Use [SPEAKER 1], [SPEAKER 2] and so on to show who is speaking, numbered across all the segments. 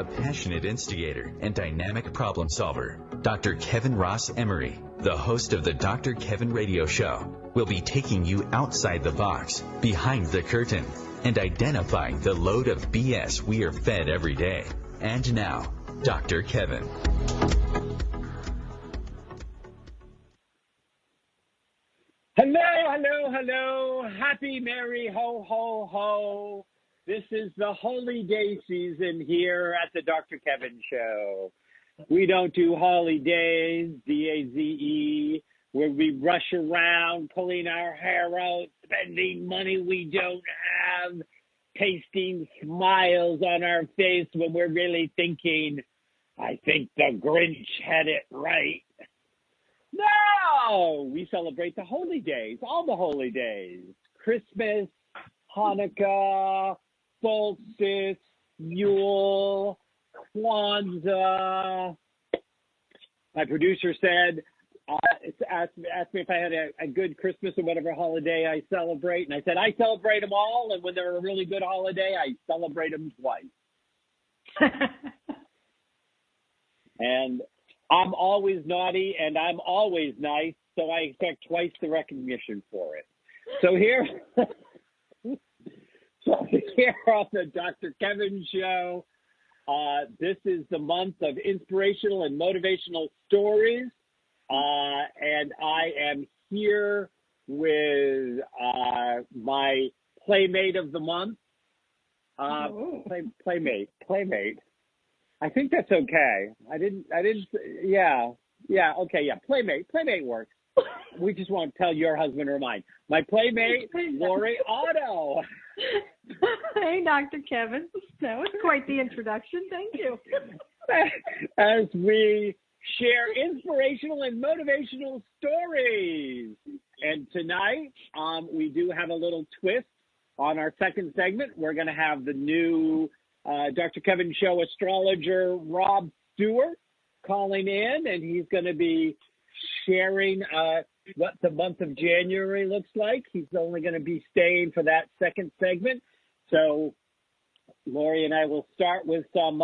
[SPEAKER 1] a passionate instigator and dynamic problem solver. Dr. Kevin Ross Emery, the host of the Dr. Kevin Radio Show, will be taking you outside the box, behind the curtain, and identifying the load of BS we are fed every day. And now, Dr. Kevin.
[SPEAKER 2] Hello, hello, hello. Happy Merry Ho, Ho, Ho. This is the holy day season here at the Dr. Kevin Show. We don't do holidays, D-A-Z-E, where we rush around pulling our hair out, spending money we don't have, pasting smiles on our face when we're really thinking, I think the Grinch had it right. No! We celebrate the holy days, all the holy days. Christmas, Hanukkah, solstice, Yule, Kwanzaa. My producer said, asked me if I had a good Christmas or whatever holiday I celebrate. And I said, I celebrate them all. And when they're a really good holiday, I celebrate them twice. And I'm always naughty and I'm always nice. So I expect twice the recognition for it. So here on the Dr. Kevin Show, this is the month of inspirational and motivational stories. And I am here with my playmate of the month. Playmate. I think that's okay. Playmate works. We just won't tell your husband or mine. My playmate, Powers-Otto.
[SPEAKER 3] Hey, Dr. Kevin. That was quite the introduction. Thank you.
[SPEAKER 2] As we share inspirational and motivational stories. And tonight, we do have a little twist on our second segment. We're going to have the new Dr. Kevin Show astrologer, Rob Stewart, calling in, and he's going to be sharing what the month of January looks like. He's only going to be staying for that second segment. So Lori and I will start with some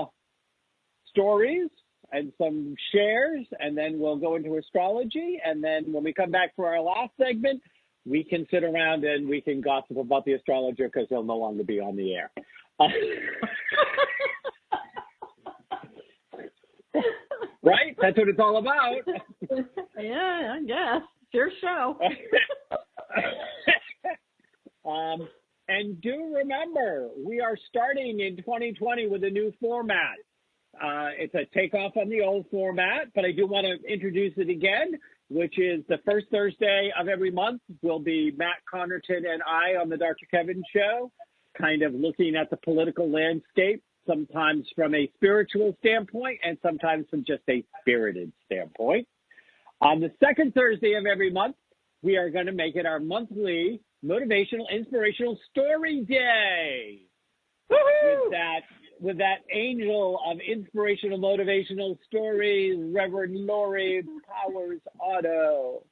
[SPEAKER 2] stories and some shares, and then we'll go into astrology. And then when we come back for our last segment, we can sit around and we can gossip about the astrologer because he'll no longer be on the air. Right? That's what it's all about.
[SPEAKER 3] Yeah, I guess. It's your show.
[SPEAKER 2] And do remember, we are starting in 2020 with a new format. It's a takeoff on the old format, but I do want to introduce it again, which is the first Thursday of every month will be Matt Connerton and I on the Dr. Kevin Show, kind of looking at the political landscape, sometimes from a spiritual standpoint and sometimes from just a spirited standpoint. On the second Thursday of every month, we are going to make it our monthly motivational, inspirational story day. Woo-hoo! With that angel of inspirational, motivational stories, Reverend Lori Powers-Otto.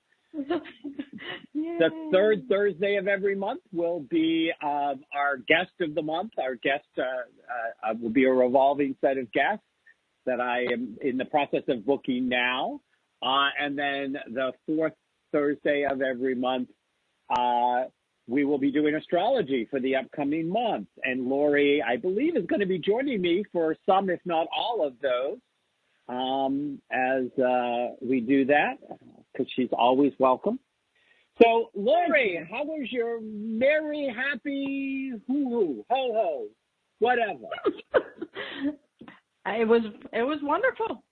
[SPEAKER 2] The third Thursday of every month will be our guest of the month. Our guest will be a revolving set of guests that I am in the process of booking now. And then the fourth Thursday of every month, we will be doing astrology for the upcoming month. And Lori, I believe, is going to be joining me for some, if not all of those, as we do that, because she's always welcome. So, Lori, how was your merry, happy, hoo-hoo, ho-ho, whatever?
[SPEAKER 3] It was wonderful.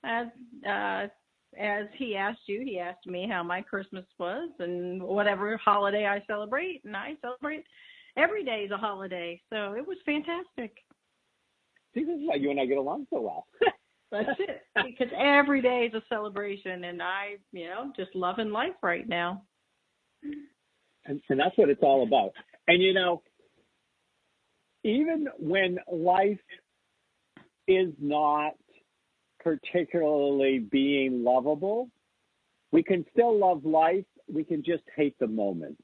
[SPEAKER 3] As he asked you, he asked me how my Christmas was and whatever holiday I celebrate, and I celebrate every day is a holiday. So it was fantastic.
[SPEAKER 2] See, this is why you and I get along so well.
[SPEAKER 3] That's it. Because every day is a celebration, and I, just loving life right now.
[SPEAKER 2] And that's what it's all about. And, even when life is not particularly being lovable, we can still love life. We can just hate the moment.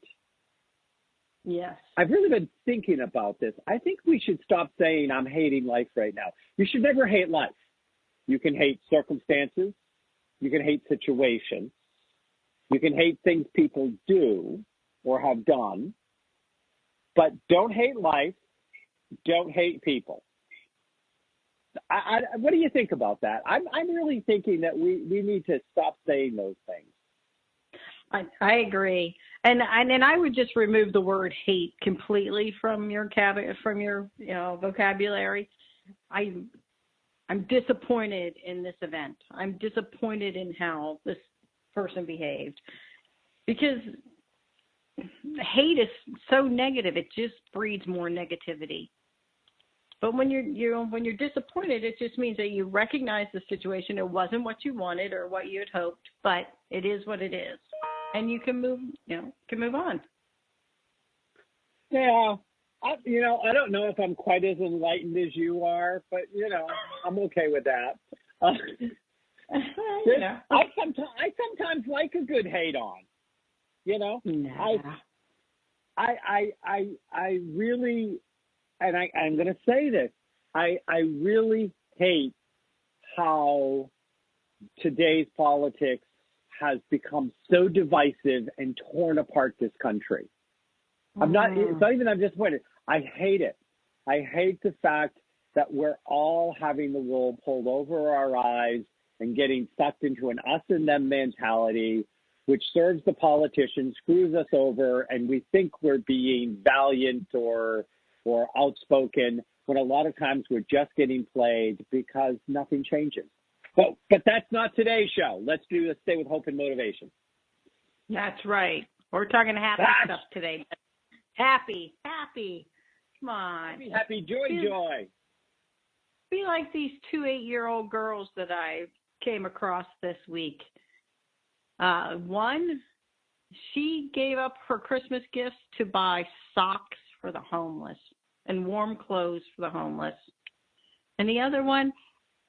[SPEAKER 3] Yes.
[SPEAKER 2] I've really been thinking about this. I think we should stop saying I'm hating life right now. You should never hate life. You can hate circumstances. You can hate situations. You can hate things people do or have done. But don't hate life. Don't hate people. What do you think about that? I'm really thinking that we need to stop saying those things.
[SPEAKER 3] I agree, and I would just remove the word hate completely from your vocabulary. I'm disappointed in this event. I'm disappointed in how this person behaved, because hate is so negative. It just breeds more negativity. But when you're disappointed, it just means that you recognize the situation. It wasn't what you wanted or what you had hoped, but it is what it is, and you can move on.
[SPEAKER 2] Yeah, I don't know if I'm quite as enlightened as you are, but I'm okay with that. I sometimes like a good hate on.
[SPEAKER 3] Nah.
[SPEAKER 2] I really. And I'm going to say this, I really hate how today's politics has become so divisive and torn apart this country. It's not even I'm disappointed. I hate it. I hate the fact that we're all having the wool pulled over our eyes and getting sucked into an us and them mentality, which serves the politicians, screws us over, and we think we're being valiant or outspoken, when a lot of times we're just getting played because nothing changes. But that's not today's show. Let's stay with hope and motivation.
[SPEAKER 3] That's right. We're talking happy stuff today. Happy. Come on.
[SPEAKER 2] Happy, joy.
[SPEAKER 3] Be like these 2 8-year-old girls that I came across this week. One, she gave up her Christmas gifts to buy socks for the homeless and warm clothes for the homeless. And the other one,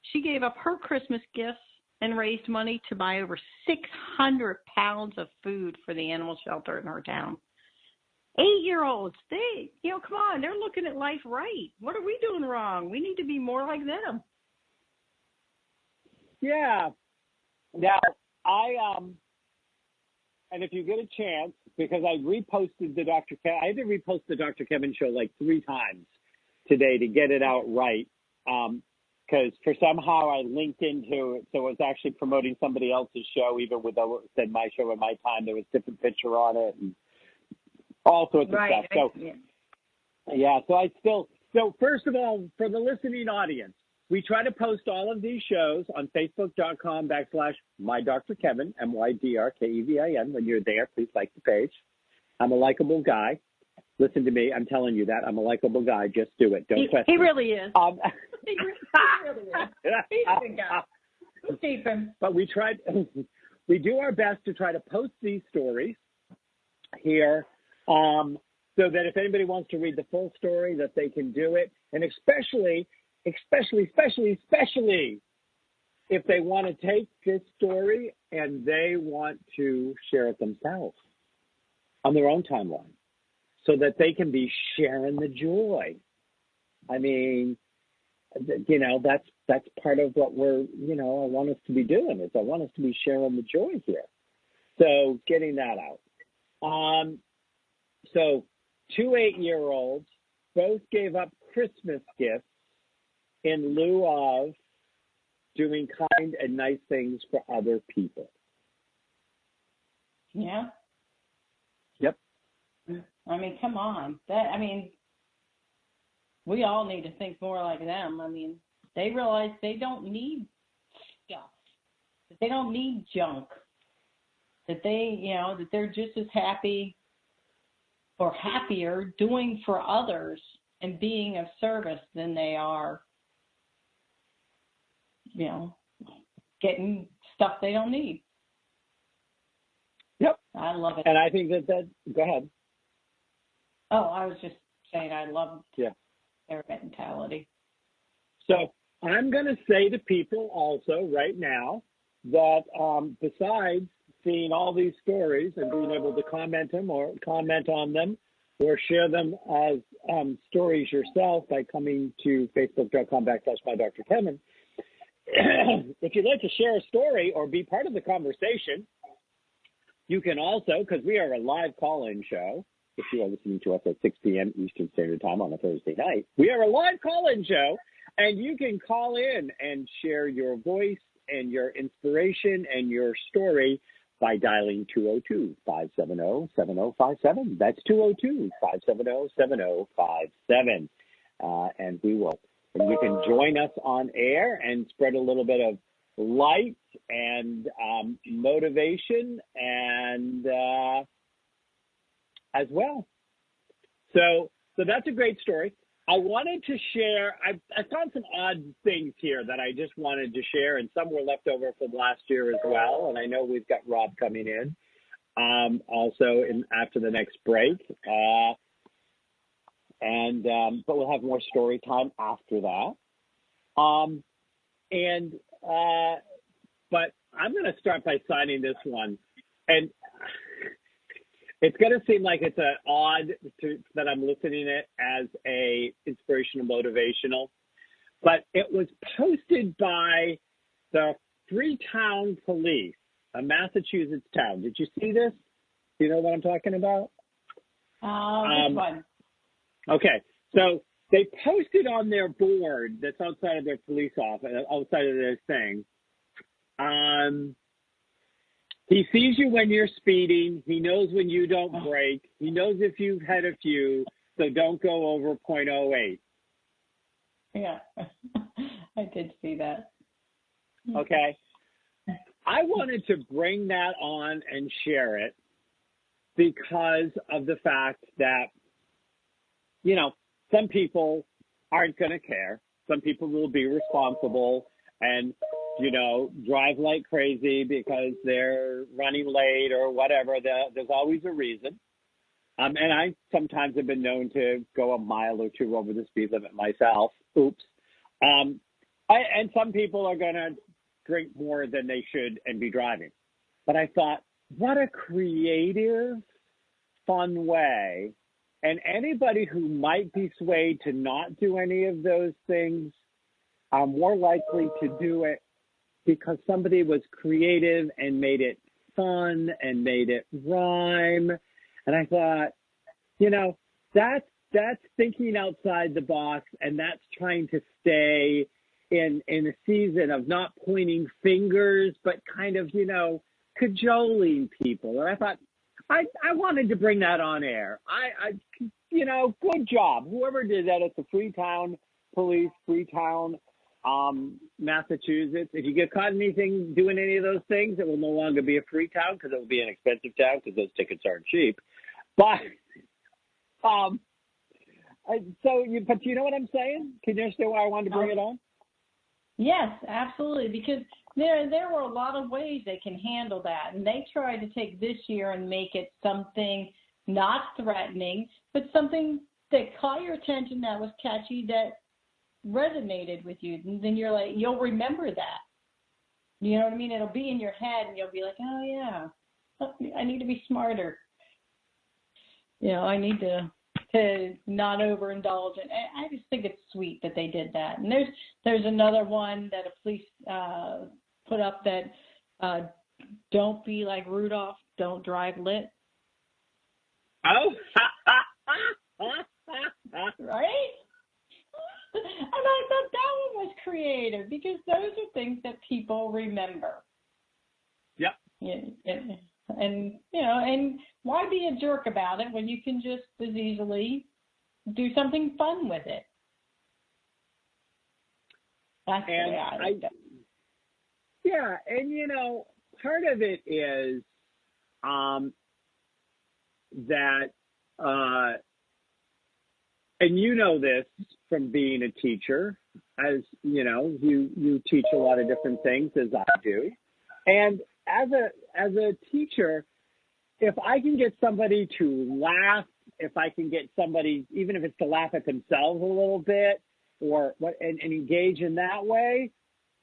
[SPEAKER 3] she gave up her Christmas gifts and raised money to buy over 600 pounds of food for the animal shelter in her town. 8-year-olds, come on, they're looking at life right. What are we doing wrong? We need to be more like them.
[SPEAKER 2] Yeah. Now, and if you get a chance, because I reposted I had to repost the Dr. Kevin show like 3 times today to get it out right. Because for somehow I linked into it, so it was actually promoting somebody else's show, even with it said my show at my time. There was a different picture on it and all sorts of stuff. So first of all, for the listening audience, we try to post all of these shows on Facebook.com/MyDrKevin, MYDRKEVIN. When you're there, please like the page. I'm a likable guy. Listen to me. I'm telling you that. I'm a likable guy. Just do it. Don't question.
[SPEAKER 3] He really is. He really is. He's a good guy. We'll keep him.
[SPEAKER 2] But we do our best to try to post these stories here so that if anybody wants to read the full story, that they can do it. And especially if they want to take this story and they want to share it themselves on their own timeline so that they can be sharing the joy. I mean, that's part of what I want us to be doing is I want us to be sharing the joy here. So getting that out. So 2 8-year-olds both gave up Christmas gifts in lieu of doing kind and nice things for other people.
[SPEAKER 3] Yeah.
[SPEAKER 2] Yep.
[SPEAKER 3] I mean, come on. We all need to think more like them. I mean, they realize they don't need stuff. That they don't need junk. That that they're just as happy or happier doing for others and being of service than they are getting stuff they don't need.
[SPEAKER 2] Yep.
[SPEAKER 3] I love it.
[SPEAKER 2] And I think that go ahead.
[SPEAKER 3] Oh, I was just saying I love their mentality.
[SPEAKER 2] So I'm going to say to people also right now that besides seeing all these stories and being able to comment on them or share them as stories yourself by coming to facebook.com/MyDrKevin. If you'd like to share a story or be part of the conversation, you can also, because we are a live call-in show, if you are listening to us at 6 p.m. Eastern Standard Time on a Thursday night, we are a live call-in show, and you can call in and share your voice and your inspiration and your story by dialing 202-570-7057. That's 202-570-7057. And you can join us on air and spread a little bit of light and motivation and as well. So that's a great story. I wanted to share, I found some odd things here that I just wanted to share, and some were left over from last year as well. And I know we've got Rob coming in also after the next break. But we'll have more story time after that. But I'm going to start by signing this one. And it's going to seem like it's odd that I'm listening it as a inspirational motivational, but it was posted by the Freetown Police, a Massachusetts town. Did you see this? Do you know what I'm talking about?
[SPEAKER 3] Which one?
[SPEAKER 2] Okay, so they posted on their board that's outside of their police office, outside of their thing. He sees you when you're speeding. He knows when you don't brake. He knows if you've had a few, so don't go over .08.
[SPEAKER 3] Yeah, I did see that.
[SPEAKER 2] Okay. I wanted to bring that on and share it because of the fact that, some people aren't going to care. Some people will be responsible and drive like crazy because they're running late or whatever. There's always a reason. And I sometimes have been known to go a mile or two over the speed limit myself. Oops. And some people are going to drink more than they should and be driving. But I thought, what a creative, fun way. And anybody who might be swayed to not do any of those things are more likely to do it because somebody was creative and made it fun and made it rhyme. And I thought, that's thinking outside the box, and that's trying to stay in a season of not pointing fingers, but kind of, cajoling people. And I thought, I wanted to bring that on air. Good job. Whoever did that at the Freetown Police, Freetown, Massachusetts. If you get caught in anything doing any of those things, it will no longer be a free town because it will be an expensive town because those tickets aren't cheap. But but you know what I'm saying? Can you understand why I wanted to bring it on?
[SPEAKER 3] Yes, absolutely. Because there were a lot of ways they can handle that, and they tried to take this year and make it something not threatening, but something that caught your attention, that was catchy, that resonated with you, and then you'll remember that. You know what I mean? It'll be in your head, and you'll be like, oh yeah, I need to be smarter. I need to not overindulge. And I just think it's sweet that they did that. And there's another one that a police put up that don't be like Rudolph, don't drive lit.
[SPEAKER 2] Oh,
[SPEAKER 3] right? And I thought that one was creative because those are things that people remember.
[SPEAKER 2] Yep.
[SPEAKER 3] And why be a jerk about it when you can just as easily do something fun with it? That's the way I looked at it.
[SPEAKER 2] Yeah, and part of it is that, and this from being a teacher, as you teach a lot of different things, as I do, and as a teacher, if I can get somebody to laugh, if I can get somebody, even if it's to laugh at themselves a little bit, and engage in that way,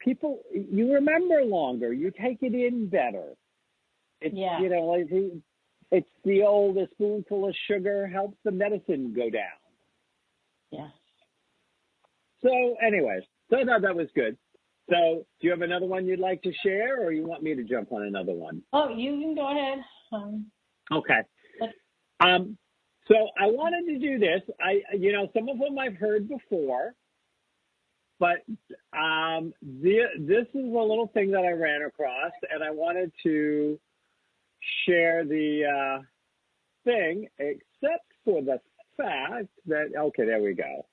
[SPEAKER 2] people, you remember longer, you take it in better. It's, It's the old, a spoonful of sugar helps the medicine go down.
[SPEAKER 3] Yes.
[SPEAKER 2] So anyways, so I thought that was good. So do you have another one you'd like to share, or you want me to jump on another one?
[SPEAKER 3] Oh, you can go ahead.
[SPEAKER 2] Okay. So I wanted to do this. Some of them I've heard before, but this is a little thing that I ran across, and I wanted to share the thing, except for the fact that, okay, there we go.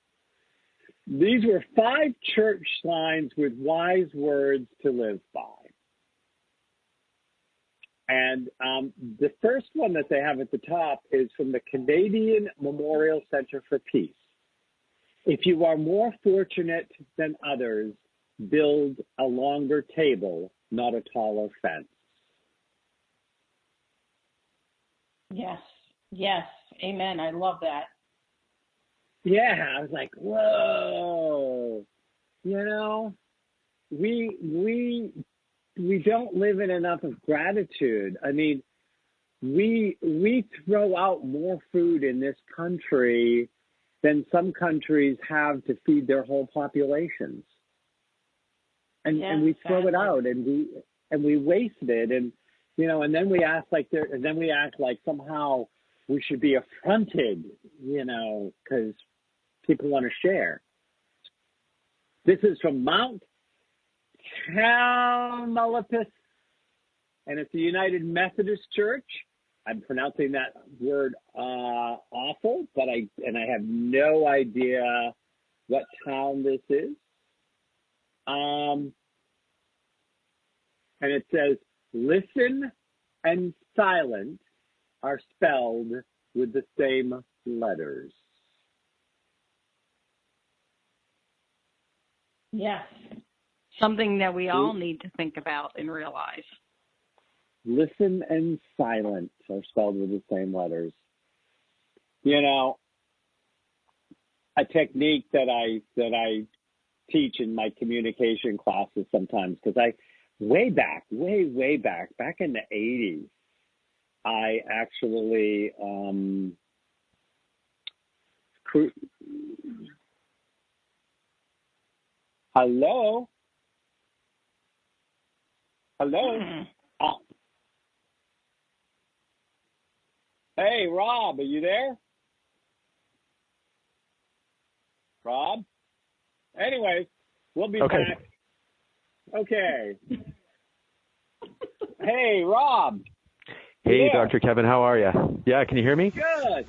[SPEAKER 2] These were 5 church signs with wise words to live by. And the first one that they have at the top is from the Canadian Memorial Center for Peace. If you are more fortunate than others, build a longer table, not a taller fence.
[SPEAKER 3] Yes. Yes. Amen. I love that.
[SPEAKER 2] Yeah, I was like, whoa. We don't live in enough of gratitude. I mean, we throw out more food in this country than some countries have to feed their whole populations. And we throw it out and we waste it, and then we act like somehow we should be affronted, because people want to share. This is from Mount Tamalpais, and it's the United Methodist Church. I'm pronouncing that word awful, but I have no idea what town this is. And it says, listen and silent are spelled with the same letters.
[SPEAKER 3] Yes. Something that we all need to think about and realize.
[SPEAKER 2] Listen and silent are spelled with the same letters. A technique that I teach in my communication classes sometimes, because way back in the 80s, I actually Hello? Hey, Rob, are you there? Rob? Anyways, we'll be back. Okay. Hey, Rob.
[SPEAKER 4] Hey, Dr. Kevin, how are you? Yeah, can you hear me?
[SPEAKER 2] Good.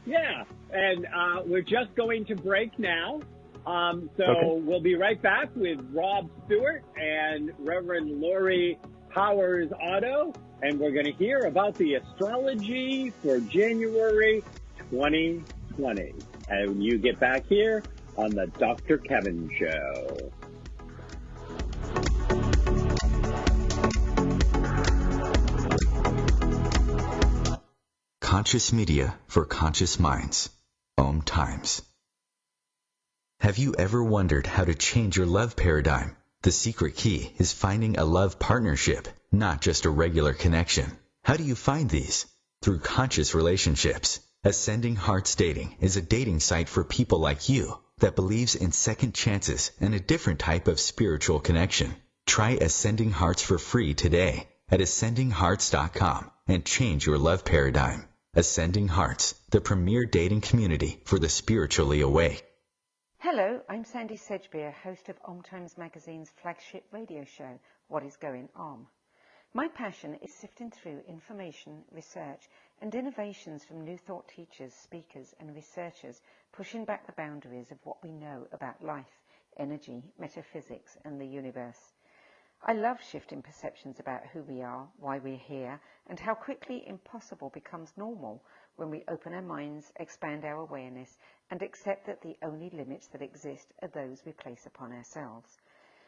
[SPEAKER 2] Yeah, and we're just going to break now. We'll be right back with Rob Stewart and Reverend Lori Powers-Otto, and we're going to hear about the astrology for January 2020. And you get back here on the Dr. Kevin Show.
[SPEAKER 1] Conscious media for conscious minds. OMTimes. Have you ever wondered how to change your love paradigm? The secret key is finding a love partnership, not just a regular connection. How do you find these? Through conscious relationships. Ascending Hearts Dating is a dating site for people like you that believes in second chances and a different type of spiritual connection. Try Ascending Hearts for free today at ascendinghearts.com and change your love paradigm. Ascending Hearts, the premier dating community for the spiritually awake.
[SPEAKER 5] Hello, I'm Sandy Sedgbeer, host of OMTimes Magazine's flagship radio show, What is Going On? My passion is sifting through information, research, and innovations from new thought teachers, speakers, and researchers, pushing back the boundaries of what we know about life, energy, metaphysics, and the universe. I love shifting perceptions about who we are, why we're here, and how quickly impossible becomes normal when we open our minds, expand our awareness, and accept that the only limits that exist are those we place upon ourselves.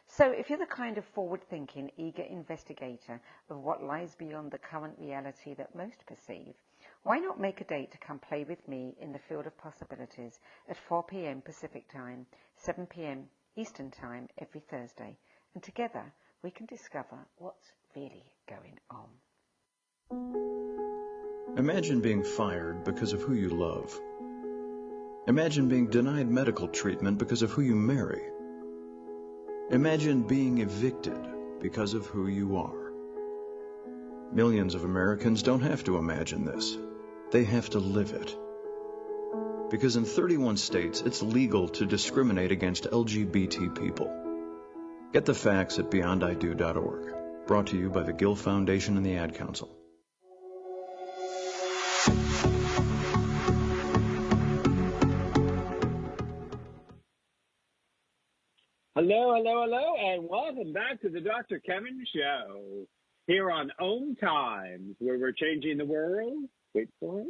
[SPEAKER 5] So if you're the kind of forward-thinking, eager investigator of what lies beyond the current reality that most perceive, why not make a date to come play with me in the field of possibilities at 4 p.m. Pacific Time, 7 p.m. Eastern Time every Thursday, and together we can discover what's really going on.
[SPEAKER 6] Imagine being fired because of who you love. Imagine being denied medical treatment because of who you marry. Imagine being evicted because of who you are. Millions of Americans don't have to imagine this. They have to live it. Because in 31 states, it's legal to discriminate against LGBT people. Get the facts at beyondido.org. Brought to you by the Gill Foundation and the Ad Council.
[SPEAKER 2] Hello, and welcome back to the Dr. Kevin Show here on OMTimes, where we're changing the world. Wait for it.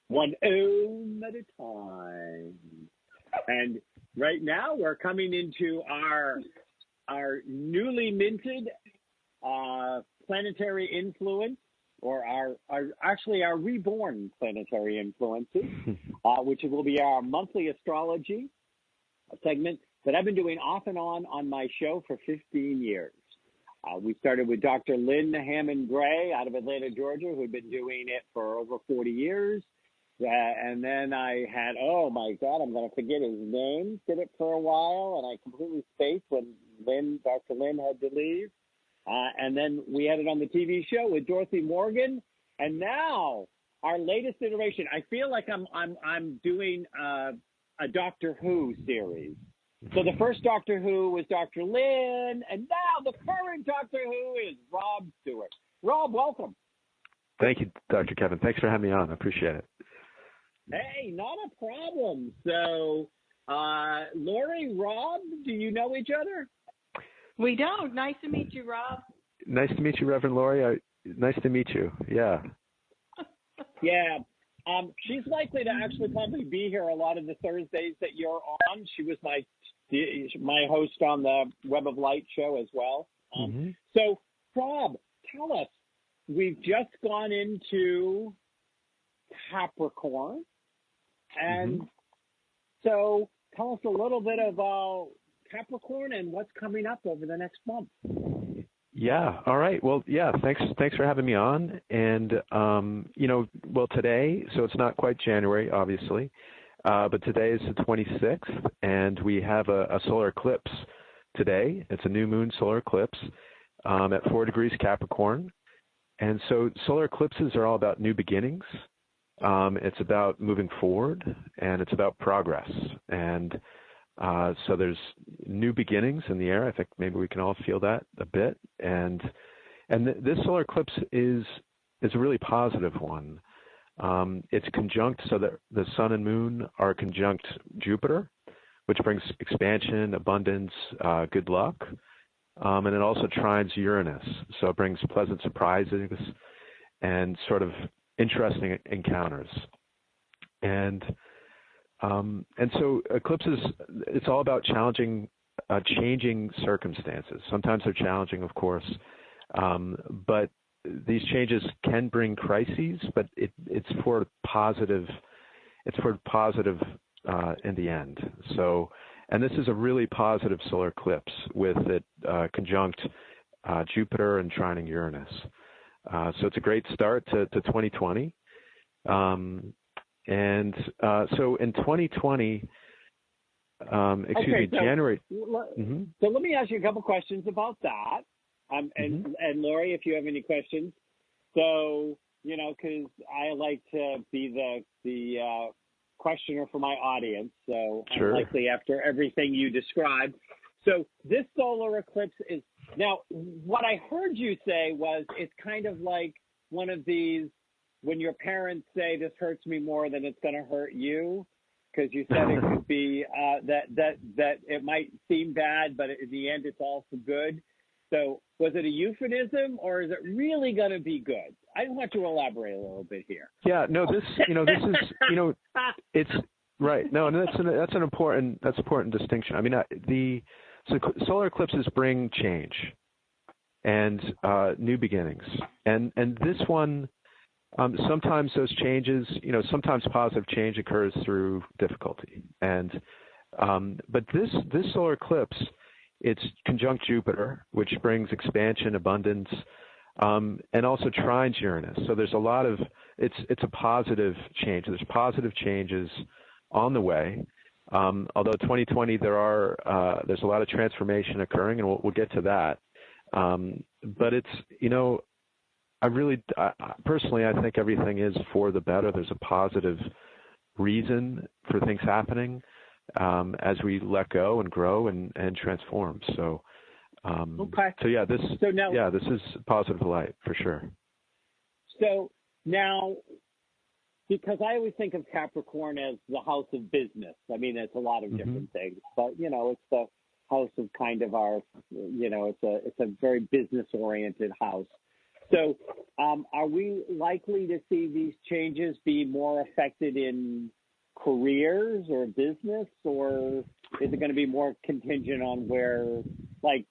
[SPEAKER 2] One ohm at a time. And right now we're coming into our newly minted planetary influence, or our reborn planetary influences, which will be our monthly astrology segment that I've been doing off and on my show for 15 years. We started with Dr. Lynn Hammond Gray out of Atlanta, Georgia, who'd been doing it for over 40 years. And then I had, oh my God, I'm going to forget his name, did it for a while, and I completely spaced when Dr. Lynn had to leave. And then we had it on the TV show with Dorothy Morgan. And now our latest iteration, I feel like I'm doing a Doctor Who series. So the first Doctor Who was Dr. Lynn, and now the current Doctor Who is Rob Stewart. Rob, welcome.
[SPEAKER 4] Thank you, Dr. Kevin. Thanks for having me on. I appreciate it.
[SPEAKER 2] Hey, not a problem. So, Lori, Rob, do you know each other?
[SPEAKER 3] We don't. Nice to meet you, Rob.
[SPEAKER 4] Nice to meet you, Reverend Lori. Nice to meet you. Yeah.
[SPEAKER 2] Yeah. She's likely to actually probably be here a lot of the Thursdays that you're on. She was my host on the Web of Light show as well. So, Rob, tell us, we've just gone into Capricorn. And so tell us a little bit about Capricorn and what's coming up over the next month.
[SPEAKER 4] Yeah. All right. Well, yeah, thanks for having me on. And, today, so it's not quite January, obviously, but today is the 26th, and we have a solar eclipse today. It's a new moon solar eclipse at 4 degrees Capricorn. And so solar eclipses are all about new beginnings. It's about moving forward, and it's about progress. And so there's new beginnings in the air. I think maybe we can all feel that a bit. And this solar eclipse is a really positive one. It's conjunct, so that the sun and moon are conjunct Jupiter, which brings expansion, abundance, good luck. And it also trines Uranus, so it brings pleasant surprises and sort of interesting encounters. And so eclipses, it's all about changing circumstances. Sometimes they're challenging, of course, but these changes can bring crises, but it's for positive. It's for positive in the end. So, and this is a really positive solar eclipse with it conjunct Jupiter and trining Uranus. So it's a great start to 2020. So in 2020, January.
[SPEAKER 2] So let me ask you a couple questions about that. And Lori, if you have any questions. So, because I like to be the questioner for my audience. So
[SPEAKER 4] sure.
[SPEAKER 2] Likely after everything you described. So this solar eclipse is, now what I heard you say was it's kind of like one of these, when your parents say this hurts me more than it's going to hurt you, because you said it could be that it might seem bad, but in the end it's all for good. So was it a euphemism, or is it really going to be good? I want to elaborate a little bit here.
[SPEAKER 4] Yeah, no, this is, it's right. No, that's an important distinction. I mean, so solar eclipses bring change and new beginnings, and this one, sometimes those changes, sometimes positive change occurs through difficulty, and but this solar eclipse, it's conjunct Jupiter, which brings expansion, abundance, and also trines Uranus. So there's a lot of, it's a positive change. There's positive changes on the way. Although 2020, there's a lot of transformation occurring, and we'll get to that. But it's, personally, I think everything is for the better. There's a positive reason for things happening as we let go and grow and transform. So, this is positive light for sure.
[SPEAKER 2] So now, because I always think of Capricorn as the house of business. I mean, it's a lot of different things, but it's the house of kind of our, it's a very business-oriented house. So, are we likely to see these changes be more affected in careers or business, or is it going to be more contingent on where, like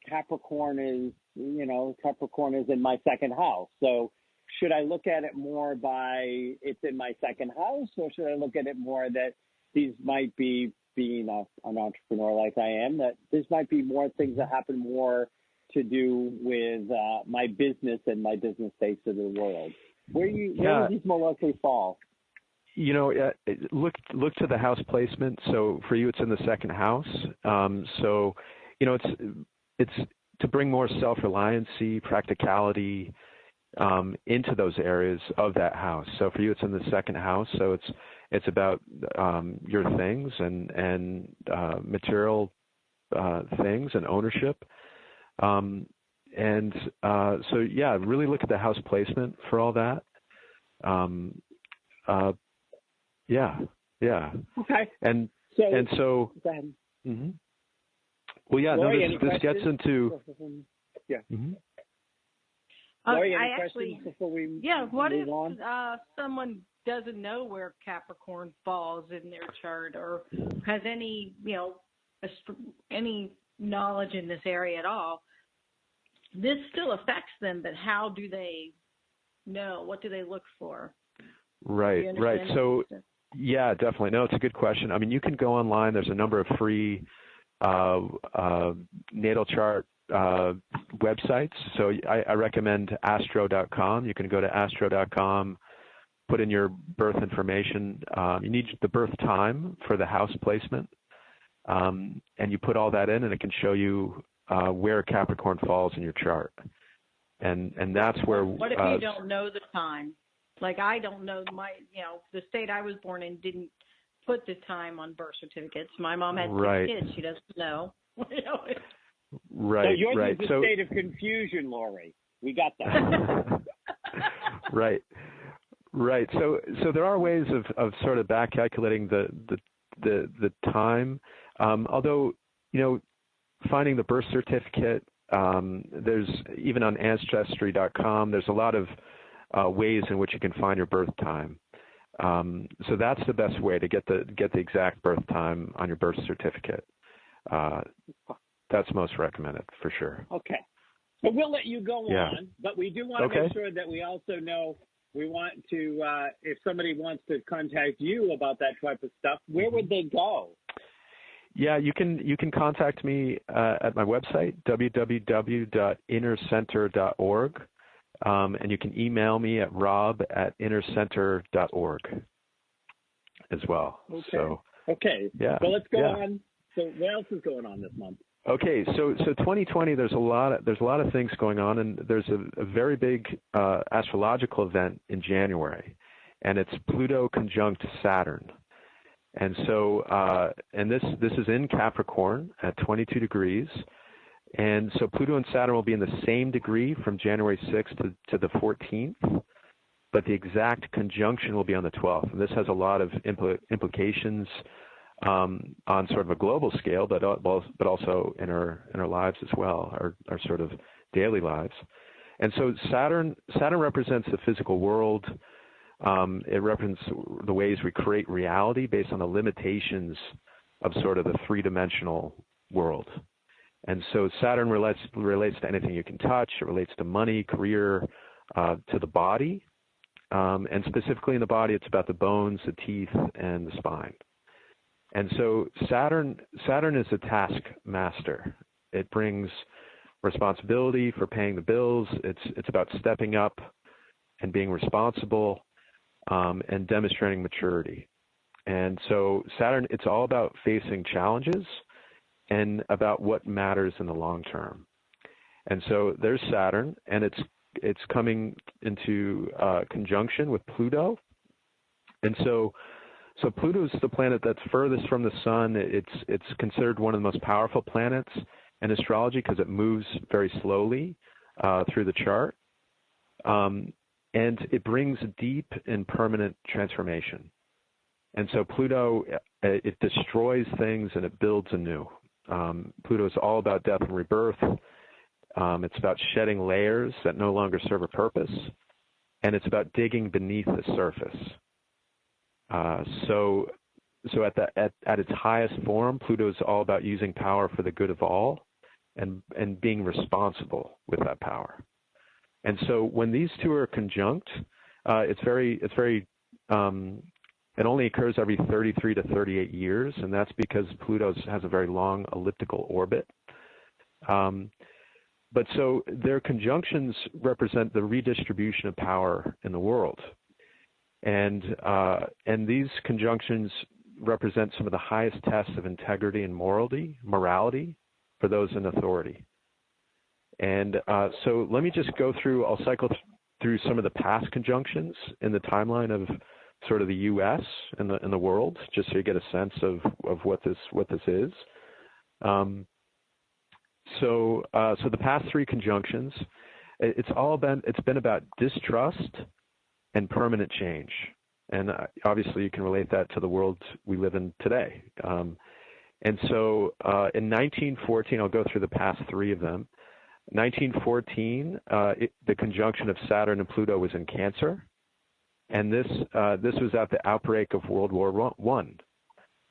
[SPEAKER 2] Capricorn is in my second house. So should I look at it more by it's in my second house, or should I look at it more that these might be, being an entrepreneur like I am, that this might be more things that happen more to do with my business and my business face of the world? Where do these more likely fall?
[SPEAKER 4] Look to the house placement. So for you, it's in the second house. It's to bring more self-reliancy, practicality into those areas of that house. So for you, it's in the second house. So it's about your things and material things and ownership. Really look at the house placement for all that.
[SPEAKER 2] Okay.
[SPEAKER 4] And so.
[SPEAKER 2] Go ahead.
[SPEAKER 4] Mm-hmm. Well,
[SPEAKER 2] Lori,
[SPEAKER 4] this gets into.
[SPEAKER 2] Yeah.
[SPEAKER 4] Mm-hmm.
[SPEAKER 2] Lori, any questions before we
[SPEAKER 3] what
[SPEAKER 2] move
[SPEAKER 3] if
[SPEAKER 2] on?
[SPEAKER 3] Someone doesn't know where Capricorn falls in their chart, or has any any knowledge in this area at all? This still affects them, but how do they know? What do they look for?
[SPEAKER 4] Right. So, yeah, definitely. No, it's a good question. I mean, you can go online. There's a number of free natal chart websites. So I recommend astro.com. You can go to astro.com, put in your birth information. You need the birth time for the house placement, and you put all that in, and it can show you where Capricorn falls in your chart. And that's where.
[SPEAKER 3] What if you don't know the time? Like, I don't know the state I was born in didn't put the time on birth certificates. My mom had 6 kids. She doesn't know.
[SPEAKER 4] Right.
[SPEAKER 2] So yours
[SPEAKER 4] right.
[SPEAKER 2] is a state of confusion, Lori. We got that.
[SPEAKER 4] Right. So there are ways of sort of back calculating the time. Although, finding the birth certificate, there's even on ancestry.com, there's a lot of ways in which you can find your birth time. So that's the best way to get the exact birth time on your birth certificate. That's most recommended for sure.
[SPEAKER 2] Okay. So we'll let you go on, but we do want to make sure that we also know, we want to, if somebody wants to contact you about that type of stuff, where would they go?
[SPEAKER 4] Yeah, you can contact me at my website, www.innercenter.org. And you can email me at rob@innercenter.org as well.
[SPEAKER 2] Okay.
[SPEAKER 4] Yeah.
[SPEAKER 2] So let's go on. So what else is going on this month?
[SPEAKER 4] Okay. So 2020, there's a lot of things going on, and there's a very big astrological event in January, and it's Pluto conjunct Saturn. And so this is in Capricorn at 22 degrees. And so Pluto and Saturn will be in the same degree from January 6th to the 14th, but the exact conjunction will be on the 12th. And this has a lot of implications on sort of a global scale, but also in our lives as well, our sort of daily lives. And so Saturn represents the physical world. It represents the ways we create reality based on the limitations of sort of the three-dimensional world. And so Saturn relates to anything you can touch. It relates to money, career, to the body. And specifically in the body, it's about the bones, the teeth, and the spine. And so Saturn is a taskmaster. It brings responsibility for paying the bills. It's about stepping up and being responsible and demonstrating maturity. And so Saturn, it's all about facing challenges and about what matters in the long term. And so there's Saturn, and it's coming into conjunction with Pluto. And so Pluto's the planet that's furthest from the sun. It's considered one of the most powerful planets in astrology because it moves very slowly through the chart. And it brings deep and permanent transformation. And so Pluto, it destroys things and it builds anew. Pluto is all about death and rebirth. It's about shedding layers that no longer serve a purpose. And it's about digging beneath the surface. So at its highest form, Pluto is all about using power for the good of all and being responsible with that power. And so when these two are conjunct, it only occurs every 33 to 38 years, and that's because Pluto has a very long elliptical orbit. But so their conjunctions represent the redistribution of power in the world. And these conjunctions represent some of the highest tests of integrity and morality for those in authority. And so let me just I'll cycle through some of the past conjunctions in the timeline of sort of the U.S. and the world, just so you get a sense of what this is. So the past three conjunctions, it's been about distrust and permanent change. And obviously you can relate that to the world we live in today. And so in 1914, I'll go through the past three of them. 1914, the conjunction of Saturn and Pluto was in Cancer. And this was at the outbreak of World War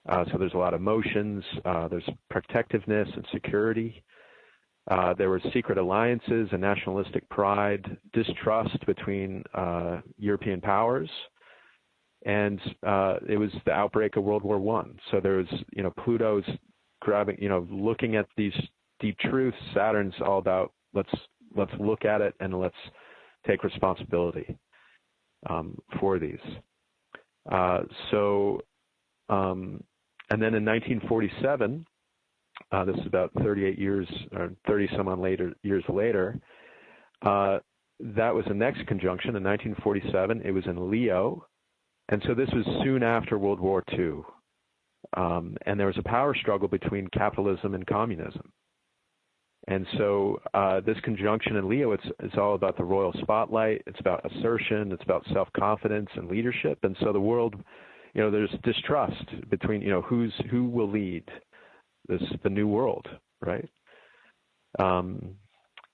[SPEAKER 4] I. So there's a lot of emotions, there's protectiveness and security. There were secret alliances and nationalistic pride, distrust between European powers, and it was the outbreak of World War I. So there was, Pluto's grabbing, looking at these deep truths. Saturn's all about let's look at it and let's take responsibility for these. And then in 1947. This is about 38 years, or 30 some odd years later. That was the next conjunction in 1947. It was in Leo. And so this was soon after World War II. And there was a power struggle between capitalism and communism. And so this conjunction in Leo, it's all about the royal spotlight. It's about assertion. It's about self-confidence and leadership. And so the world, there's distrust between, who will lead the new world, right? And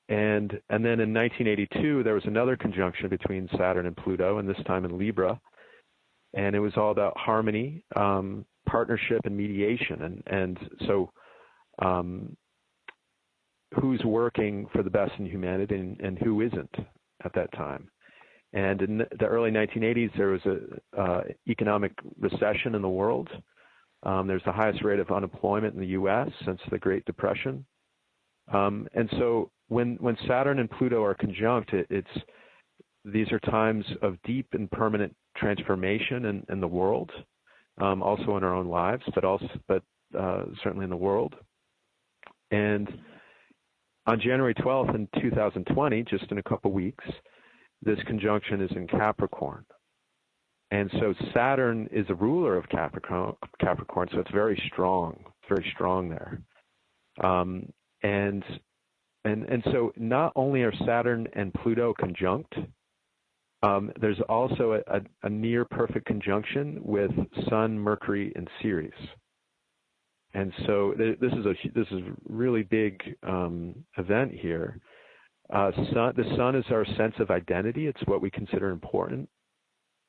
[SPEAKER 4] then in 1982, there was another conjunction between Saturn and Pluto, and this time in Libra, and it was all about harmony, partnership, and mediation, and so who's working for the best in humanity and who isn't at that time. And in the early 1980s, there was a economic recession in the world. There's the highest rate of unemployment in the U.S. since the Great Depression. And so when Saturn and Pluto are conjunct, these are times of deep and permanent transformation in the world, also in our own lives, but certainly in the world. And on January 12th in 2020, just in a couple weeks, this conjunction is in Capricorn. And so Saturn is a ruler of Capricorn, so it's very strong there. And so not only are Saturn and Pluto conjunct, there's also a near perfect conjunction with Sun, Mercury, and Ceres. And so this is a really big event here. The Sun is our sense of identity. It's what we consider important.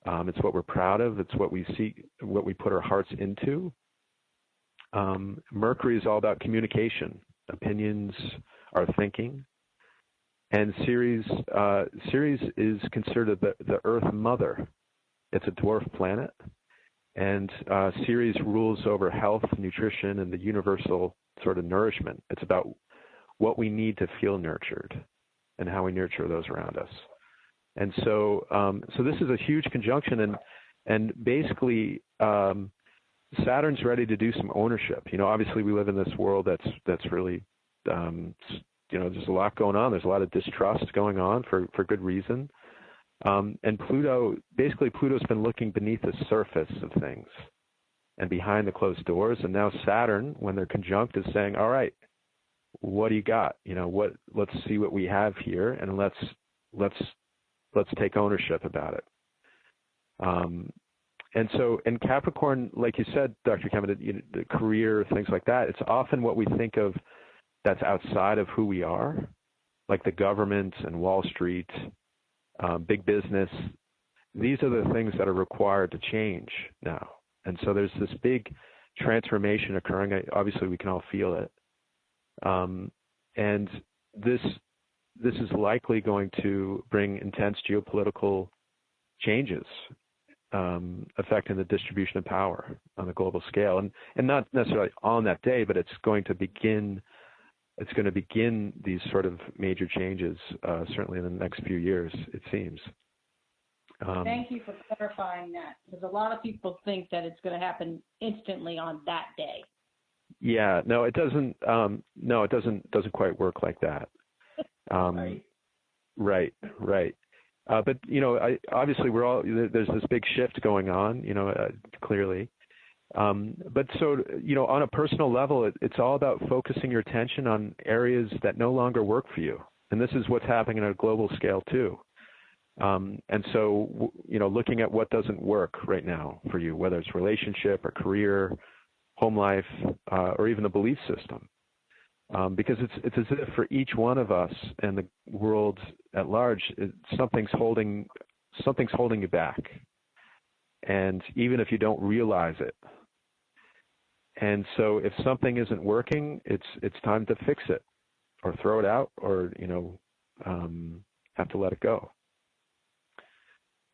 [SPEAKER 4] It's what we're proud of. It's what we seek, what we put our hearts into. Mercury is all about communication, opinions, our thinking. And Ceres is considered the Earth Mother. It's a dwarf planet. And Ceres rules over health, nutrition, and the universal sort of nourishment. It's about what we need to feel nurtured and how we nurture those around us. And so this is a huge conjunction, and basically Saturn's ready to do some ownership. Obviously we live in this world that's really, there's a lot going on. There's a lot of distrust going on for good reason. And Pluto's been looking beneath the surface of things and behind the closed doors. And now Saturn, when they're conjunct, is saying, all right, what do you got? Let's see what we have here, and let's take ownership about it. And so in Capricorn, like you said, Dr. Kevin, the career, things like that, it's often what we think of that's outside of who we are, like the government and Wall Street, big business. These are the things that are required to change now. And so there's this big transformation occurring. Obviously, we can all feel it. And this is likely going to bring intense geopolitical changes affecting the distribution of power on a global scale, and not necessarily on that day, but it's going to begin these sort of major changes certainly in the next few years, it seems.
[SPEAKER 3] Thank you for clarifying that, because a lot of people think that it's going to happen instantly on that day.
[SPEAKER 4] Yeah, no, it doesn't. No, it doesn't quite work like that. Right. But obviously there's this big shift going on. Clearly. But so on a personal level, it's all about focusing your attention on areas that no longer work for you, and this is what's happening on a global scale too. And so looking at what doesn't work right now for you, whether it's relationship or career, home life, or even the belief system. Because it's as if for each one of us and the world at large, something's holding you back, and even if you don't realize it. And so, if something isn't working, it's time to fix it, or throw it out, or have to let it go.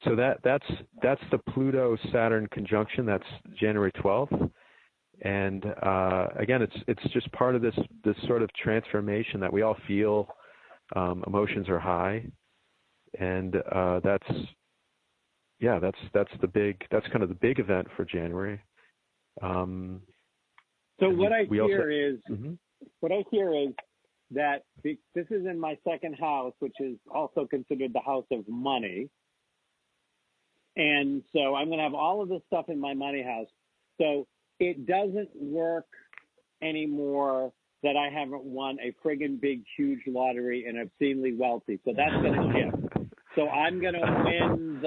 [SPEAKER 4] So that's the Pluto-Saturn conjunction. That's January 12th. And again, it's just part of this sort of transformation that we all feel. Emotions are high, and that's kind of the big event for January.
[SPEAKER 2] So what I hear is that this is in my second house, which is also considered the house of money, and so I'm going to have all of this stuff in my money house. So it doesn't work anymore that I haven't won a friggin' big, huge lottery and obscenely wealthy. So that's going to shift. So I'm going to win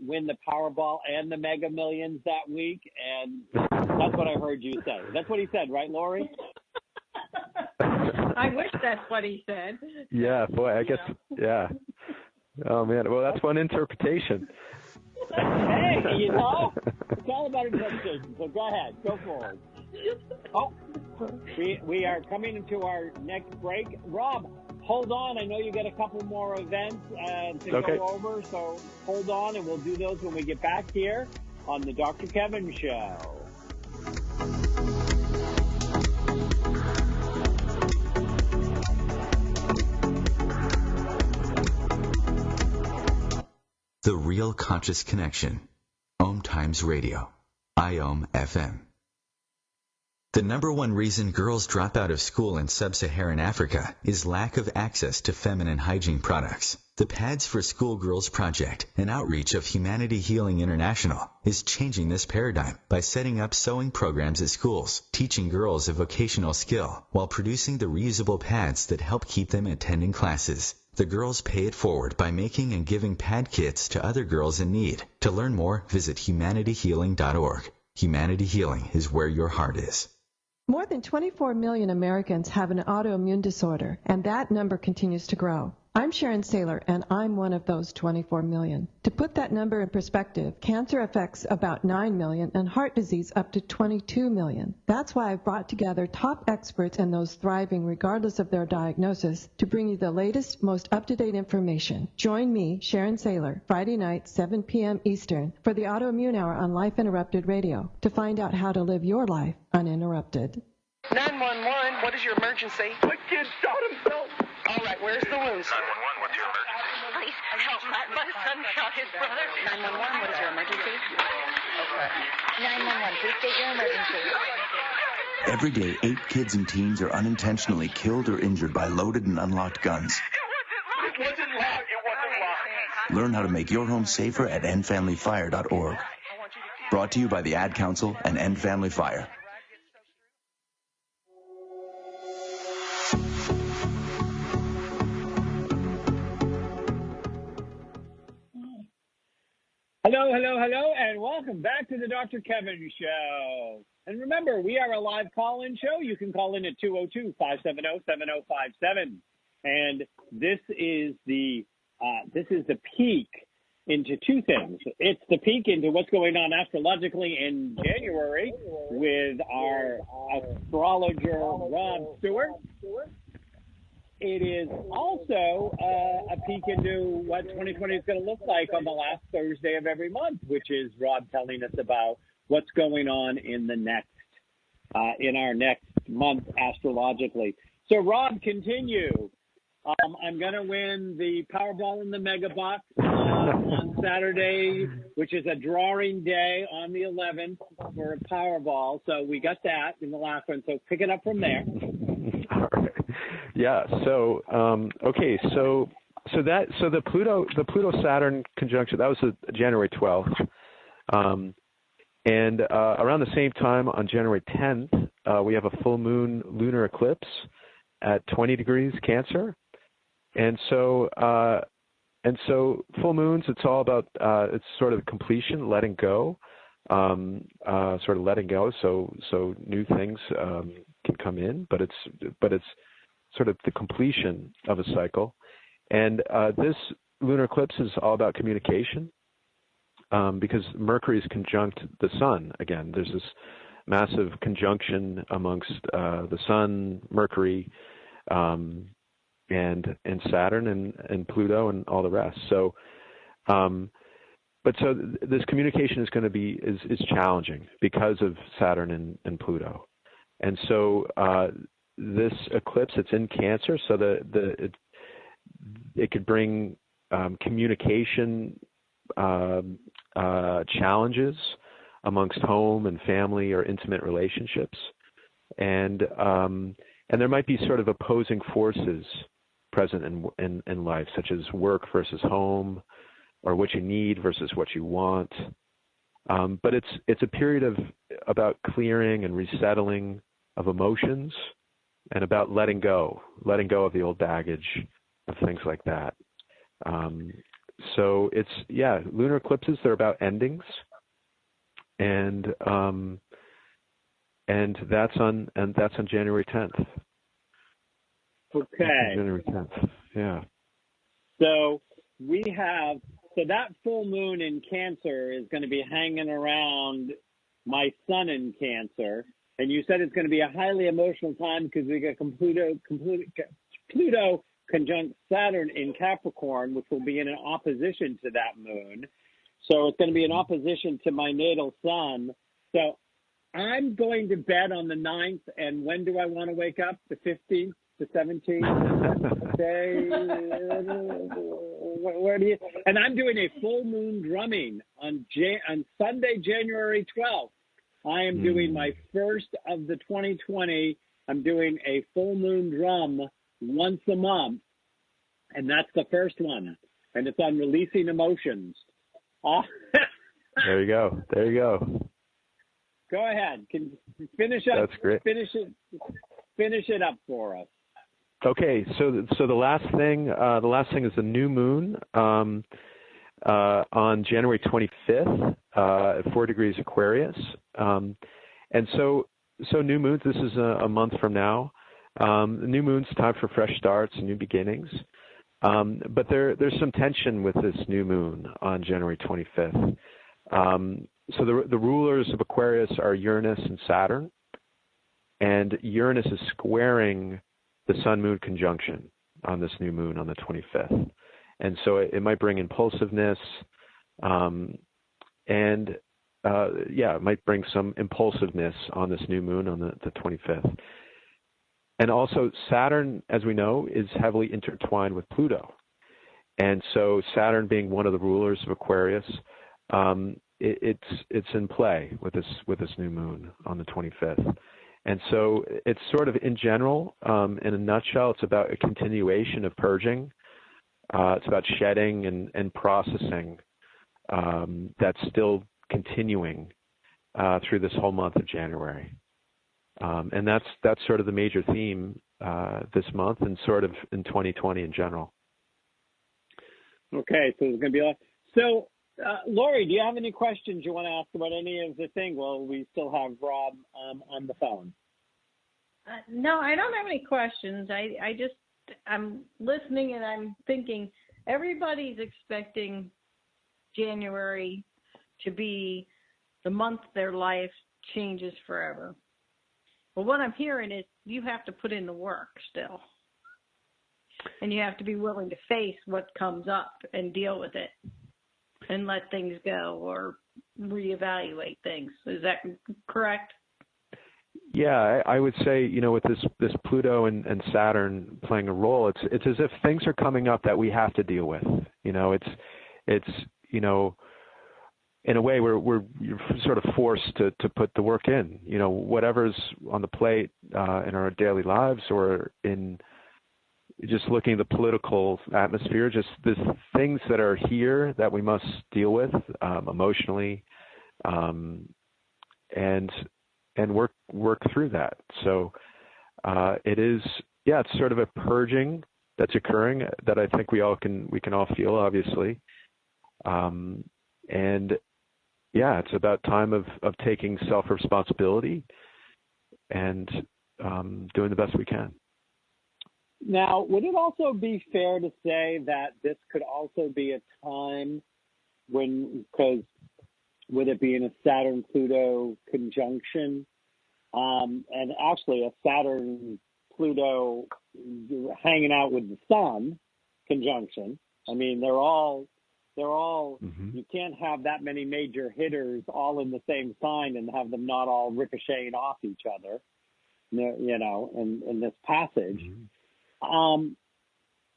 [SPEAKER 2] win the Powerball and the Mega Millions that week, and that's what I heard you say. That's what he said, right, Lori?
[SPEAKER 3] I wish that's what he said.
[SPEAKER 4] Yeah, boy, I guess, yeah. Oh man, well that's one interpretation.
[SPEAKER 2] Hey, it's all about interpretation. So go ahead, go forward. Oh, we are coming into our next break. Rob, hold on. I know you got a couple more events to go over, so hold on, and we'll do those when we get back here on the Dr. Kevin Show.
[SPEAKER 1] The Real Conscious Connection. OMTimes Radio. IOM FM. The number one reason girls drop out of school in sub-Saharan Africa is lack of access to feminine hygiene products. The Pads for Schoolgirls Project, an outreach of Humanity Healing International, is changing this paradigm by setting up sewing programs at schools, teaching girls a vocational skill, while producing the reusable pads that help keep them attending classes. The girls pay it forward by making and giving pad kits to other girls in need. To learn more, visit humanityhealing.org. Humanity Healing is where your heart is.
[SPEAKER 7] More than 24 million Americans have an autoimmune disorder, and that number continues to grow. I'm Sharon Saylor, and I'm one of those 24 million. To put that number in perspective, cancer affects about 9 million and heart disease up to 22 million. That's why I've brought together top experts and those thriving regardless of their diagnosis to bring you the latest, most up-to-date information. Join me, Sharon Saylor, Friday night, 7 p.m. Eastern, for the Autoimmune Hour on Life Interrupted Radio to find out how to live your life uninterrupted.
[SPEAKER 8] 911, what is your emergency?
[SPEAKER 9] My kid shot himself.
[SPEAKER 8] All right, where's the wound, sir?
[SPEAKER 9] 911, what's your emergency?
[SPEAKER 10] Please help. My son shot his brother.
[SPEAKER 8] 911, what is your emergency? Okay.
[SPEAKER 10] 911, please state your emergency.
[SPEAKER 11] Every day, 8 kids and teens are unintentionally killed or injured by loaded and unlocked guns.
[SPEAKER 9] It wasn't locked.
[SPEAKER 11] Learn how to make your home safer at endfamilyfire.org. Brought to you by the Ad Council and End Family Fire.
[SPEAKER 2] Hello, and welcome back to the Dr. Kevin Show. And remember, we are a live call-in show. You can call in at 202-570-7057. And this is the peek into two things. It's the peek into what's going on astrologically in January with our astrologer, Rob Stewart. It is also a peek into what 2020 is going to look like on the last Thursday of every month, which is Rob telling us about what's going on in our next month astrologically. So, Rob, continue. I'm going to win the Powerball and the Mega Box on Saturday, which is a drawing day on the 11th for a Powerball. So we got that in the last one. So pick it up from there.
[SPEAKER 4] All right. Yeah. So okay. So the Pluto Saturn conjunction, that was January 12th, and around the same time on January 10th, we have a full moon lunar eclipse at 20 degrees Cancer, and so full moons, it's all about it's sort of completion, letting go, sort of letting go. So new things can come in, but it's sort of the completion of a cycle. And this lunar eclipse is all about communication, because Mercury is conjunct the Sun. Again, there's this massive conjunction amongst the Sun, Mercury, and Saturn and Pluto and all the rest. So, but so this communication is going to be is challenging because of Saturn and Pluto, and so this eclipse, it's in Cancer, so it could bring communication challenges amongst home and family or intimate relationships, and there might be sort of opposing forces present in life, such as work versus home, or what you need versus what you want. But it's a period about clearing and resettling of emotions, and about letting go of the old baggage of things like that. So lunar eclipses, they're about endings, and that's on January 10th.
[SPEAKER 2] Okay.
[SPEAKER 4] January 10th. Yeah.
[SPEAKER 2] So that full moon in Cancer is going to be hanging around my Sun in Cancer, and you said it's going to be a highly emotional time because we got Pluto conjunct Saturn in Capricorn, which will be in an opposition to that moon. So it's going to be an opposition to my natal Sun. So I'm going to bed on the 9th, and when do I want to wake up? The 15th? The 17th? Where do you? And I'm doing a full moon drumming on Sunday, January 12th. I am doing my first of the 2020. I'm doing a full moon drum once a month, and that's the first one. And it's on releasing emotions.
[SPEAKER 4] There you go.
[SPEAKER 2] Go ahead. Can you finish up?
[SPEAKER 4] That's great.
[SPEAKER 2] Finish it up for us.
[SPEAKER 4] Okay, so the last thing is the new moon on January 25th at 4 degrees Aquarius, and so new moons. This is a month from now. The new moon's time for fresh starts and new beginnings, but there's some tension with this new moon on January 25th. So the rulers of Aquarius are Uranus and Saturn, and Uranus is squaring the Sun-Moon conjunction on this new moon on the 25th. And so it might bring impulsiveness, and it might bring some impulsiveness on this new moon on the 25th. And also Saturn, as we know, is heavily intertwined with Pluto. And so Saturn being one of the rulers of Aquarius, it's in play with this new moon on the 25th. And so it's sort of in general, in a nutshell, it's about a continuation of purging. It's about shedding and processing that's still continuing through this whole month of January. And that's sort of the major theme this month and sort of in 2020 in general.
[SPEAKER 2] Okay, so there's going to be a lot. So, Lori, do you have any questions you want to ask about any of the thing? Well, we still have Rob on the phone.
[SPEAKER 3] No, I don't have any questions. I'm listening and I'm thinking everybody's expecting January to be the month their life changes forever. But what I'm hearing is you have to put in the work still. And you have to be willing to face what comes up and deal with it and let things go or reevaluate things. Is that correct?
[SPEAKER 4] Yeah, I would say, with this Pluto and Saturn playing a role, it's as if things are coming up that we have to deal with. It's in a way you're sort of forced to put the work in. Whatever's on the plate in our daily lives or in just looking at the political atmosphere, just the things that are here that we must deal with emotionally, and work through that. So it's sort of a purging that's occurring that I think we can all feel, obviously. It's about time of taking self-responsibility and doing the best we can.
[SPEAKER 2] Now, would it also be fair to say that this could also be a time because with it being a Saturn-Pluto conjunction, and actually a Saturn-Pluto hanging out with the Sun conjunction. I mean, they're all. Mm-hmm. You can't have that many major hitters all in the same sign and have them not all ricocheting off each other. In this passage. Mm-hmm.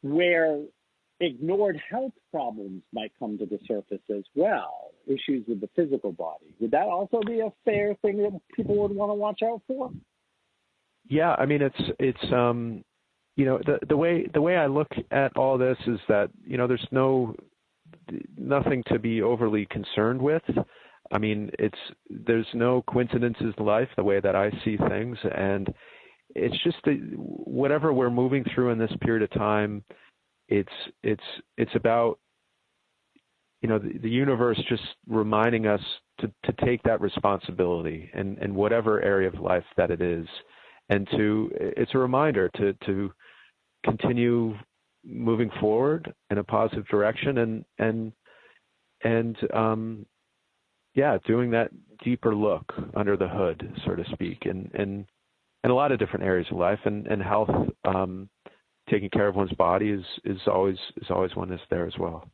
[SPEAKER 2] Where ignored health problems might come to the surface as well, issues with the physical body. Would that also be a fair thing that people would want to watch out for?
[SPEAKER 4] Yeah, I mean, it's the way I look at all this is that there's nothing to be overly concerned with. I mean, there's no coincidences in life the way that I see things, and it's just whatever we're moving through in this period of time. It's about the universe just reminding us to take that responsibility in whatever area of life that it is, and it's a remander to continue moving forward in a positive direction and doing that deeper look under the hood, so to speak, and a lot of different areas of life and health. Taking care of one's body is always one that's there as well.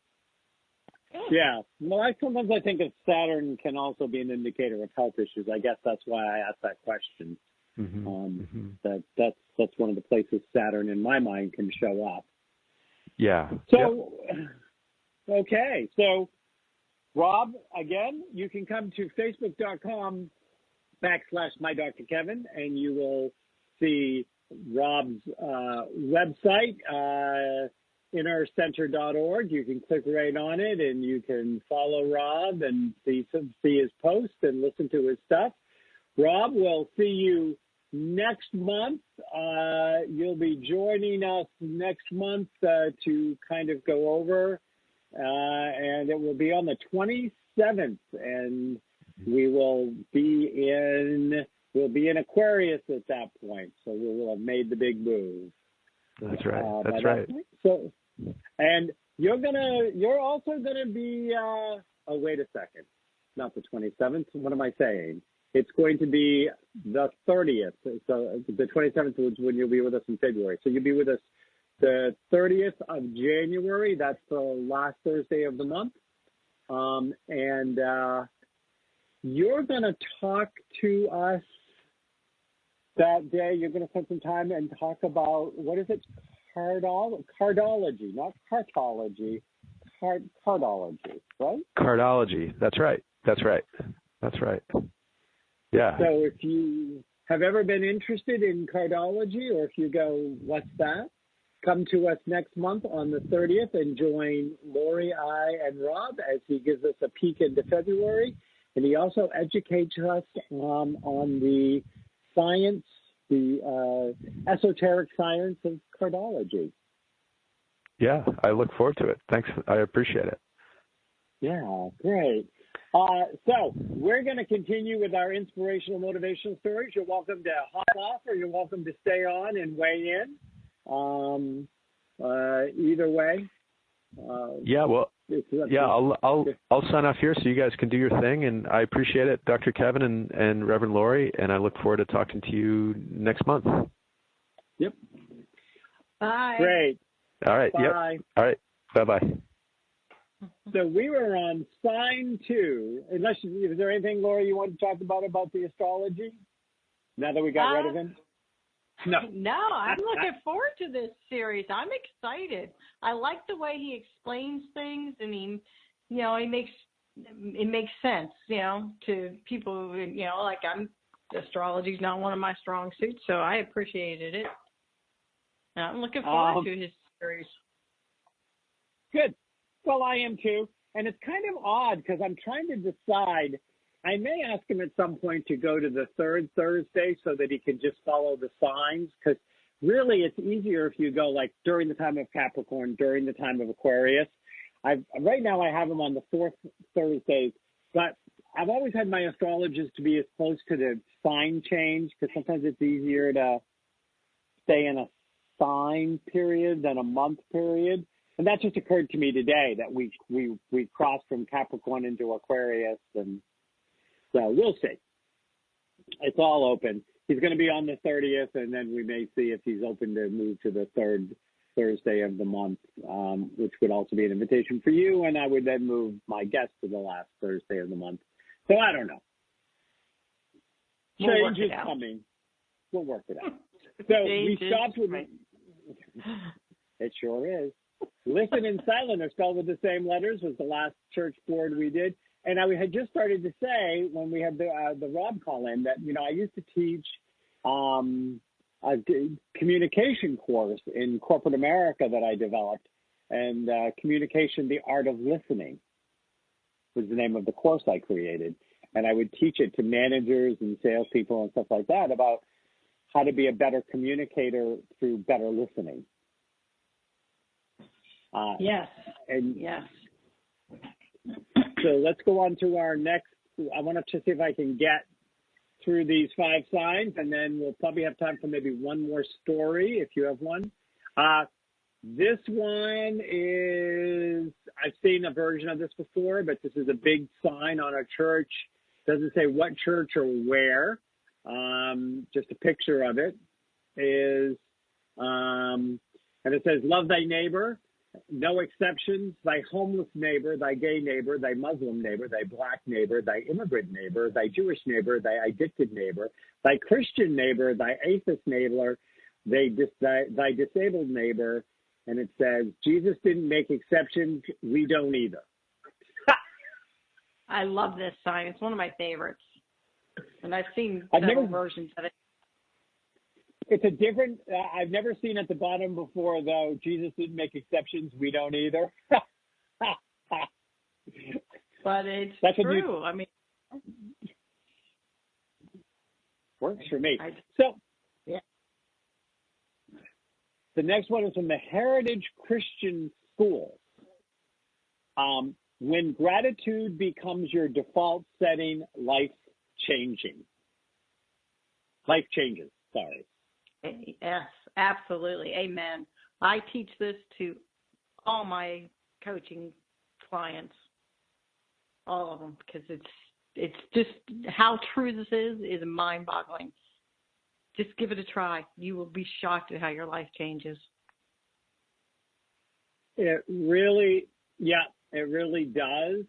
[SPEAKER 2] Yeah. Well, sometimes I think of Saturn can also be an indicator of health issues. I guess that's why I asked that question. Mm-hmm. That's one of the places Saturn in my mind can show up.
[SPEAKER 4] Yeah.
[SPEAKER 2] So, Okay. So, Rob, again, you can come to facebook.com/MyDrKevin, and you will see Rob's website, innercenter.org. You can click right on it, and you can follow Rob and see his posts and listen to his stuff. Rob, we'll see you next month. You'll be joining us next month to kind of go over, and it will be on the 27th, and we'll be in Aquarius at that point, so we will have made the big move.
[SPEAKER 4] That's right. That's right.
[SPEAKER 2] So, and you're also gonna be. Wait a second, not the 27th. What am I saying? It's going to be the 30th. So the 27th is when you'll be with us in February. So you'll be with us the 30th of January. That's the last Thursday of the month. you're going to talk to us that day. You're going to spend some time and talk about, what is it? Cardology, not cartology. Cardology, right?
[SPEAKER 4] Cardology. That's right. Yeah.
[SPEAKER 2] So if you have ever been interested in cardology, or if you go, what's that? Come to us next month on the 30th and join Lori, I, and Rob as he gives us a peek into February. And he also educates us on the science, the esoteric science of cardology.
[SPEAKER 4] Yeah, I look forward to it. Thanks. I appreciate it.
[SPEAKER 2] Yeah, great. So we're going to continue with our inspirational, motivational stories. You're welcome to hop off, or you're welcome to stay on and weigh in. Either way.
[SPEAKER 4] I'll sign off here so you guys can do your thing, and I appreciate it, Dr. Kevin and Reverend Lori, and I look forward to talking to you next month.
[SPEAKER 2] Yep.
[SPEAKER 3] Bye.
[SPEAKER 2] Great.
[SPEAKER 4] All right.
[SPEAKER 2] Bye.
[SPEAKER 4] Yep. All right. Bye-bye.
[SPEAKER 2] So we were on sign 2. Is there anything, Laura, you want to talk about the astrology? Now that we got rid of him? No.
[SPEAKER 3] No, I'm looking forward to this series. I'm excited. I like the way he explains things, and it makes sense, to people, like astrology's not one of my strong suits, so I appreciated it. I'm looking forward to his series.
[SPEAKER 2] Good. Well, I am too. And it's kind of odd because I'm trying to decide. I may ask him at some point to go to the third Thursday so that he can just follow the signs, because really it's easier if you go like during the time of Capricorn, during the time of Aquarius. Right now I have him on the fourth Thursday, but I've always had my astrologers to be as close to the sign change, because sometimes it's easier to stay in a sign period than a month period. And that just occurred to me today that we crossed from Capricorn into Aquarius, and so we'll see. It's all open. He's going to be on the 30th, and then we may see if he's open to move to the third Thursday of the month, which would also be an invitation for you, and I would then move my guest to the last Thursday of the month. So I don't know. Change is coming. We'll work it out. So we stopped with It sure is. Listen and silent are spelled with the same letters, was the last church board we did. And I had just started to say when we had the Rob call in that, I used to teach a communication course in corporate America that I developed. And Communication, the Art of Listening was the name of the course I created. And I would teach it to managers and salespeople and stuff like that about how to be a better communicator through better listening.
[SPEAKER 3] Yes.
[SPEAKER 2] So let's go on to our next. I want to see if I can get through these 5 signs, and then we'll probably have time for maybe one more story if you have one. This one is, I've seen a version of this before, but this is a big sign on a church. Doesn't say what church or where. Just a picture of it is, and it says, love thy neighbor. No exceptions, thy homeless neighbor, thy gay neighbor, thy Muslim neighbor, thy black neighbor, thy immigrant neighbor, thy Jewish neighbor, thy addicted neighbor, thy Christian neighbor, thy atheist neighbor, thy disabled neighbor. And it says, Jesus didn't make exceptions, we don't either.
[SPEAKER 3] I love this sign. It's one of my favorites. And I've seen several versions of it.
[SPEAKER 2] It's a different, I've never seen at the bottom before, though, Jesus didn't make exceptions, we don't either.
[SPEAKER 3] But it's true. I mean,
[SPEAKER 2] works for me.
[SPEAKER 3] Yeah.
[SPEAKER 2] The next one is from the Heritage Christian School. When gratitude becomes your default setting, life changes.
[SPEAKER 3] Yes, absolutely. Amen. I teach this to all my coaching clients, all of them, because it's just how true this is mind-boggling. Just give it a try. You will be shocked at how your life changes.
[SPEAKER 2] It really does.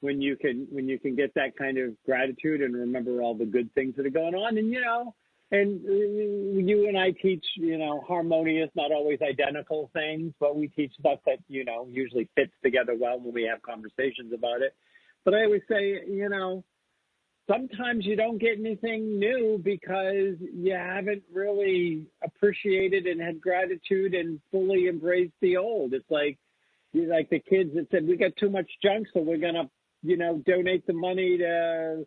[SPEAKER 2] when you can get that kind of gratitude and remember all the good things that are going on. And, and you and I teach, harmonious, not always identical things, but we teach stuff that, usually fits together well when we have conversations about it. But I always say, sometimes you don't get anything new because you haven't really appreciated and had gratitude and fully embraced the old. It's like the kids that said, we got too much junk, so we're going to, donate the money to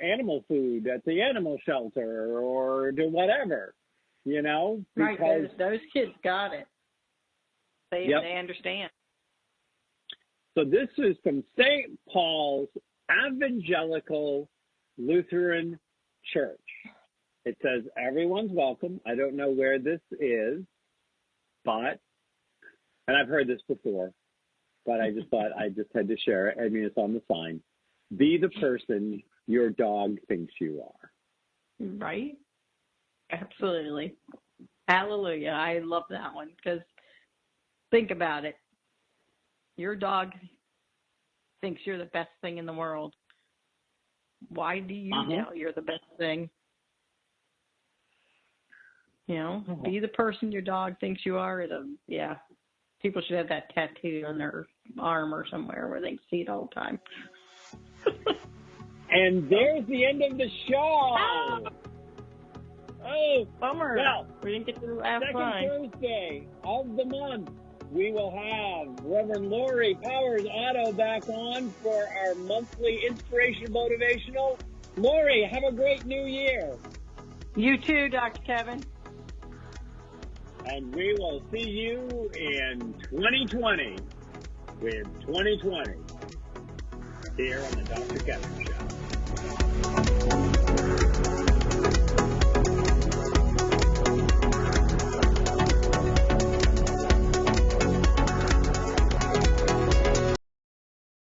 [SPEAKER 2] animal food at the animal shelter or to whatever, because
[SPEAKER 3] right, those kids got it. They understand.
[SPEAKER 2] So this is from St. Paul's Evangelical Lutheran Church. It says, everyone's welcome. I don't know where this is, and I've heard this before, but I just thought I just had to share it. I mean, it's on the sign. Be the person your dog thinks you are.
[SPEAKER 3] Right? Absolutely. Hallelujah. I love that one because think about it. Your dog thinks you're the best thing in the world. Why do you know you're the best thing? Be the person your dog thinks you are. People should have that tattooed on their arm or somewhere where they can see it all the time.
[SPEAKER 2] And there's the end of the show. Oh,
[SPEAKER 3] bummer.
[SPEAKER 2] Well,
[SPEAKER 3] we didn't get to have fun.
[SPEAKER 2] Second Thursday of the month, we will have Reverend Lori Powers-Otto back on for our monthly Inspiration Motivational. Lori, have a great new year.
[SPEAKER 3] You too, Dr. Kevin.
[SPEAKER 2] And we will see you in 2020 with 2020 here on the Dr. Kevin Show.